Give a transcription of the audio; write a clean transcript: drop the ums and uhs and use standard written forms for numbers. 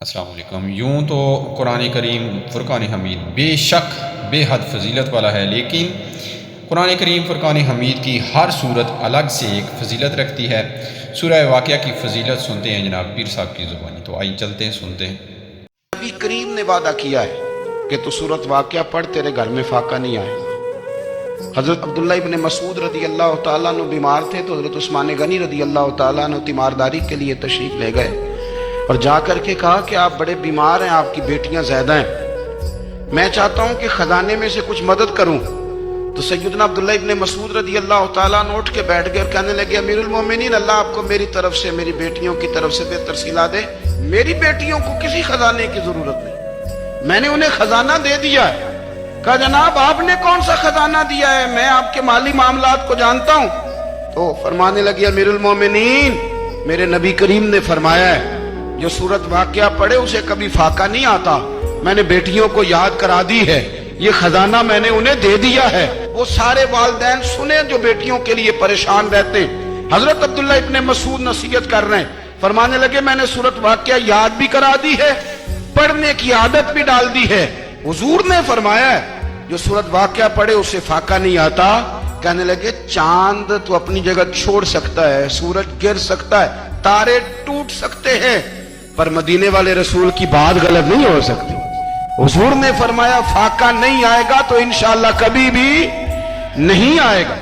السلام علیکم۔ یوں تو قرآن کریم فرقان حمید بے شک بے حد فضیلت والا ہے، لیکن قرآن کریم فرقان حمید کی ہر صورت الگ سے ایک فضیلت رکھتی ہے۔ سورہ واقعہ کی فضیلت سنتے ہیں جناب پیر صاحب کی زبانی، تو آئیے چلتے ہیں سنتے ہیں۔ نبی کریم نے وعدہ کیا ہے کہ تو سورت واقعہ پڑھ تیرے گھر میں فاقہ نہیں آئے گا۔ حضرت عبداللہ ابن مسعود رضی اللہ تعالیٰ عنہ بیمار تھے تو حضرت عثمان غنی رضی اللہ تعالیٰ عنہ تیمارداری کے لیے تشریف لے گئے اور جا کر کے کہا کہ آپ بڑے بیمار ہیں، آپ کی بیٹیاں زیادہ ہیں، میں چاہتا ہوں کہ خزانے میں سے کچھ مدد کروں۔ تو سیدنا عبداللہ ابن مسعود رضی اللہ تعالیٰ عنہ اٹھ کے بیٹھ گئے اور کہنے لگے امیر المومنین، اللہ آپ کو میری طرف سے میری بیٹیوں کی طرف سے بہتر صلہ دے، میری بیٹیوں کو کسی خزانے کی ضرورت نہیں، میں نے انہیں خزانہ دے دیا ہے۔ کہا جناب آپ نے کون سا خزانہ دیا ہے، میں آپ کے مالی معاملات کو جانتا ہوں۔ تو فرمانے لگے امیر المومنین، میرے نبی کریم نے فرمایا ہے جو سورت واقعہ پڑھے اسے کبھی فاقہ نہیں آتا، میں نے بیٹیوں کو یاد کرا دی ہے، یہ خزانہ میں نے انہیں دے دیا ہے۔ وہ سارے والدین سنیں جو بیٹیوں کے لیے پریشان رہتے ہیں۔ حضرت عبداللہ ابن مسعود نصیحت کر رہے ہیں، فرمانے لگے میں نے سورت واقعہ یاد بھی کرا دی ہے، پڑھنے کی عادت بھی ڈال دی ہے۔ حضور نے فرمایا ہے جو سورت واقعہ پڑھے اسے فاقہ نہیں آتا۔ کہنے لگے چاند تو اپنی جگہ چھوڑ سکتا ہے، سورج گر سکتا ہے، تارے ٹوٹ سکتے ہیں، پر مدینے والے رسول کی بات غلط نہیں ہو سکتی۔ حضور نے فرمایا فاقہ نہیں آئے گا تو انشاءاللہ کبھی بھی نہیں آئے گا۔